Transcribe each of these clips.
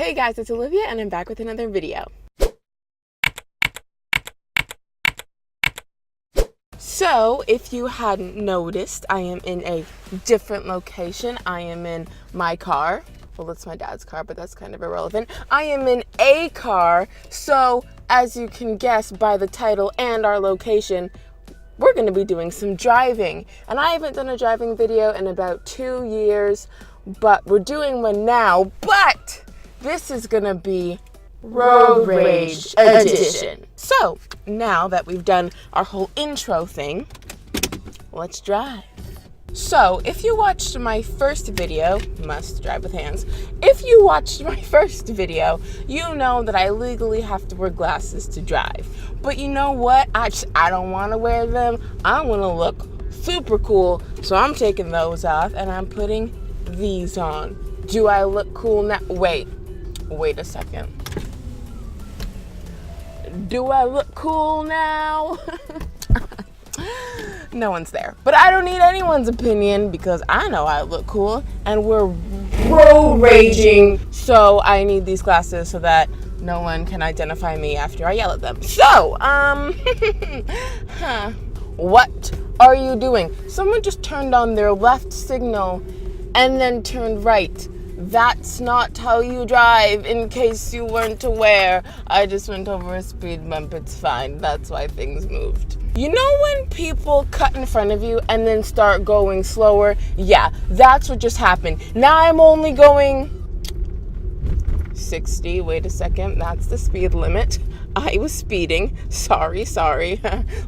Hey guys, it's Olivia and I'm back with another video. So, if you hadn't noticed, I am in a different location. I am in my car. Well, it's my dad's car, but that's kind of irrelevant. I am in a car, so as you can guess by the title and our location, we're going to be doing some driving. And I haven't done a driving video in about 2 years, but we're doing one now. But this is going to be Road Rage Edition. So, now that we've done our whole intro thing, let's drive. So, if you watched my first video, must drive with hands. If you watched my first video, you know that I legally have to wear glasses to drive. But you know what? I don't want to wear them. I want to look super cool. So I'm taking those off and I'm putting these on. Do I look cool now? Wait a second. Do I look cool now? No one's there. But I don't need anyone's opinion because I know I look cool and we're road raging. So I need these glasses so that no one can identify me after I yell at them. So, what are you doing? Someone just turned on their left signal and then turned right. That's not how you drive, in case you weren't aware. I just went over a speed bump, it's fine. That's why things moved. You know when people cut in front of you and then start going slower? Yeah, that's what just happened. Now I'm only going 60. Wait a second, that's the speed limit. I was speeding. Sorry.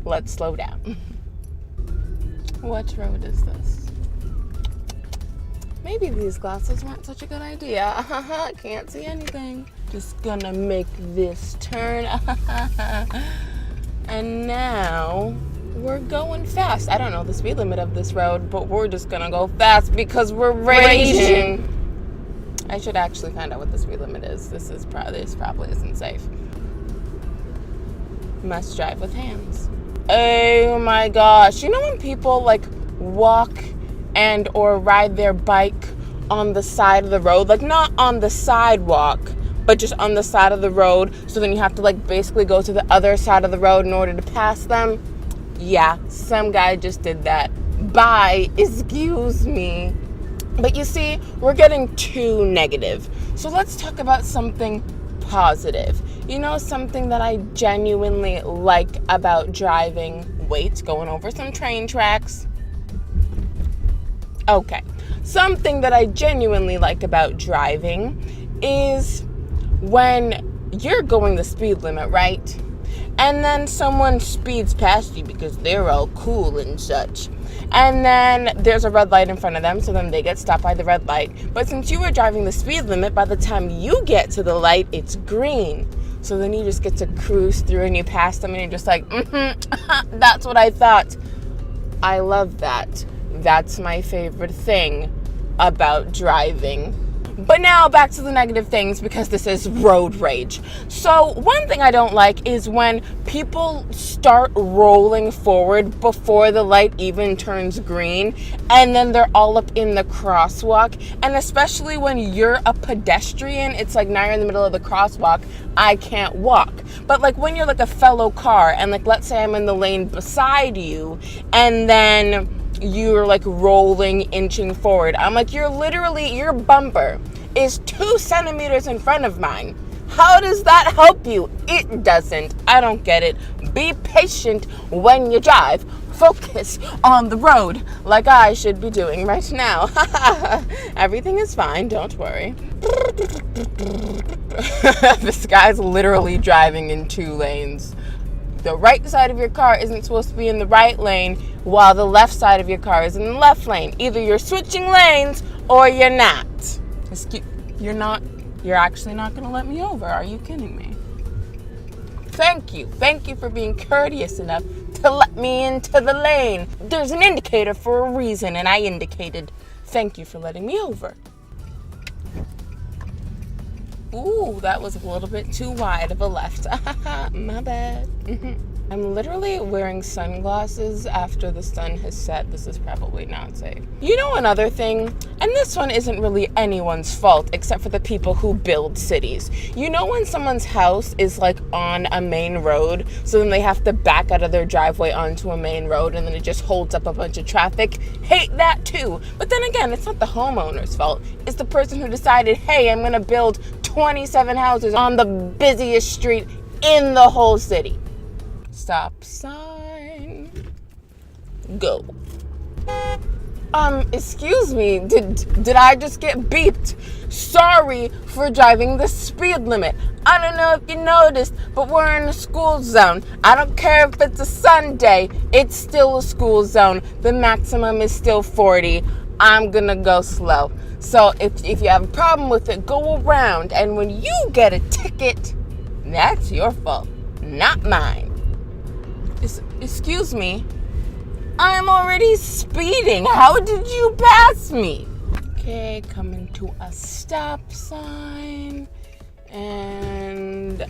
Let's slow down. What road is this? Maybe these glasses weren't such a good idea. Can't see anything. Just gonna make this turn. And now we're going fast. I don't know the speed limit of this road, but we're just gonna go fast because we're raging. I should actually find out what the speed limit is. This probably isn't safe. Must drive with hands. Oh my gosh. You know when people like walk and or ride their bike on the side of the road, like not on the sidewalk, but just on the side of the road, so then you have to like basically go to the other side of the road in order to pass them? Yeah, some guy just did that. Bye, excuse me. But you see, we're getting too negative. So let's talk about something positive. You know, something that I genuinely like about driving. Wait, going over some train tracks. Okay, something that I genuinely like about driving is when you're going the speed limit, right? And then someone speeds past you because they're all cool and such. And then there's a red light in front of them, so then they get stopped by the red light. But since you were driving the speed limit, by the time you get to the light, it's green. So then you just get to cruise through and you pass them and you're just like, that's what I thought. I love that. That's my favorite thing about driving. But now back to the negative things because this is road rage. So one thing I don't like is when people start rolling forward before the light even turns green and then they're all up in the crosswalk. And especially when you're a pedestrian, it's like now you're in the middle of the crosswalk, I can't walk. But like when you're like a fellow car and like let's say I'm in the lane beside you and then you're like rolling, inching forward. I'm like, you're literally, your bumper is 2 centimeters in front of mine. How does that help you? It doesn't. I don't get it. Be patient when you drive. Focus on the road like I should be doing right now. Everything is fine, don't worry. This guy's literally driving in 2 lanes. The right side of your car isn't supposed to be in the right lane while the left side of your car is in the left lane. Either you're switching lanes or you're not. You're actually not going to let me over. Are you kidding me? Thank you for being courteous enough to let me into the lane. There's an indicator for a reason and I indicated. Thank you for letting me over. Ooh, that was a little bit too wide of a left. My bad. I'm literally wearing sunglasses after the sun has set. This is probably not safe. You know another thing? And this one isn't really anyone's fault except for the people who build cities. You know when someone's house is like on a main road, so then they have to back out of their driveway onto a main road and then it just holds up a bunch of traffic? Hate that too. But then again, it's not the homeowner's fault. It's the person who decided, hey, I'm gonna build 27 houses on the busiest street in the whole city. Stop sign. Go. Excuse me, did I just get beeped? Sorry for driving the speed limit. I don't know if you noticed, but we're in a school zone. I don't care if it's a Sunday, it's still a school zone. The maximum is still 40. I'm gonna go slow. So if you have a problem with it, go around, and when you get a ticket, that's your fault, not mine. Excuse me, I'm already speeding. How did you pass me? Okay, coming to a stop sign. And,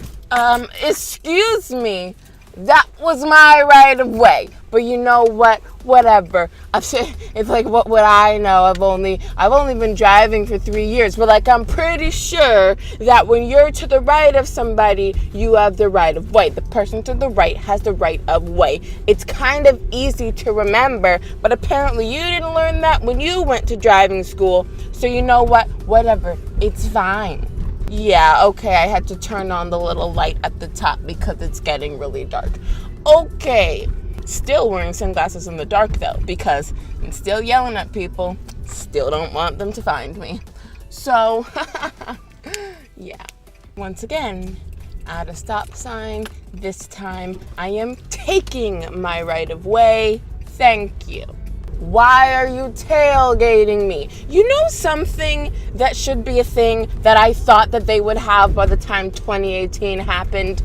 excuse me, that was my right of way. But you know what? Whatever. It's like, what would I know? I've only been driving for 3 years. But like, I'm pretty sure that when you're to the right of somebody, you have the right of way. The person to the right has the right of way. It's kind of easy to remember, but apparently you didn't learn that when you went to driving school. So you know what? Whatever. It's fine. Yeah, okay, I had to turn on the little light at the top because it's getting really dark. Okay. Still wearing sunglasses in the dark though, because I'm still yelling at people. Still don't want them to find me. So, yeah. Once again, at a stop sign. This time I am taking my right of way. Thank you. Why are you tailgating me? You know something that should be a thing that I thought that they would have by the time 2018 happened?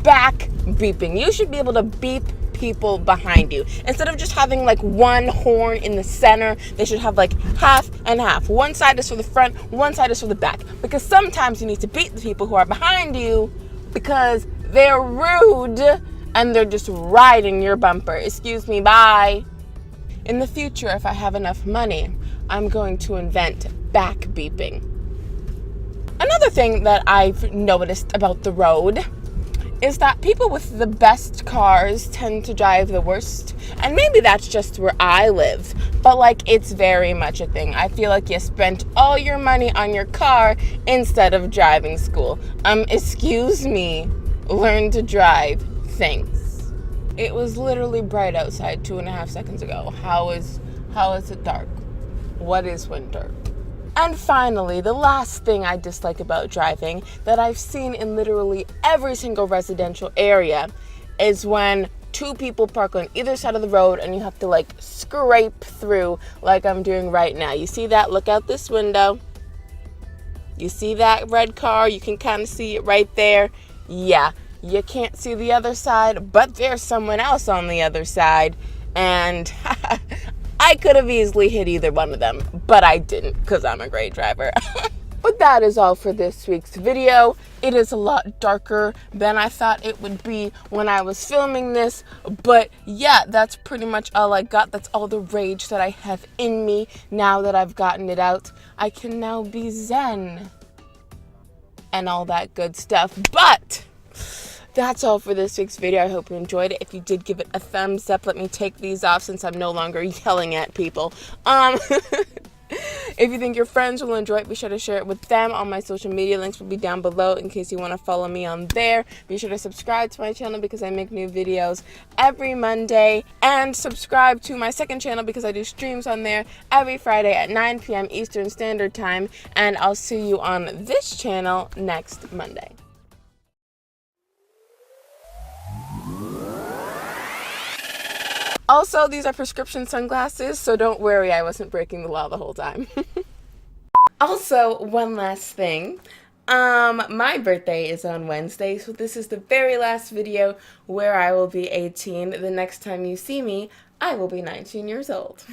Back beeping. You should be able to beep people behind you. Instead of just having like one horn in the center, they should have like half and half. One side is for the front, one side is for the back. Because sometimes you need to beat the people who are behind you because they're rude and they're just riding your bumper. Excuse me, bye. In the future, if I have enough money, I'm going to invent back beeping. Another thing that I've noticed about the road is that people with the best cars tend to drive the worst. And maybe that's just where I live, but like it's very much a thing. I feel like you spent all your money on your car instead of driving school. Excuse me, learn to drive, thanks. It was literally bright outside 2.5 seconds ago. How is it dark? What is winter? And finally, the last thing I dislike about driving that I've seen in literally every single residential area is when two people park on either side of the road and you have to like scrape through like I'm doing right now. You see that? Look out this window. You see that red car? You can kind of see it right there. Yeah, you can't see the other side, but there's someone else on the other side. And I could have easily hit either one of them, but I didn't because I'm a great driver. But that is all for this week's video. It is a lot darker than I thought it would be when I was filming this. But yeah, that's pretty much all I got. That's all the rage that I have in me now that I've gotten it out. I can now be zen and all that good stuff. But that's all for this week's video. I hope you enjoyed it. If you did, give it a thumbs up. Let me take these off since I'm no longer yelling at people. If you think your friends will enjoy it, be sure to share it with them. All my social media links will be down below in case you want to follow me on there. Be sure to subscribe to my channel because I make new videos every Monday. And subscribe to my second channel because I do streams on there every Friday at 9 p.m. Eastern Standard Time. And I'll see you on this channel next Monday. Also, these are prescription sunglasses, so don't worry, I wasn't breaking the law the whole time. Also, one last thing. My birthday is on Wednesday, so this is the very last video where I will be 18. The next time you see me, I will be 19 years old.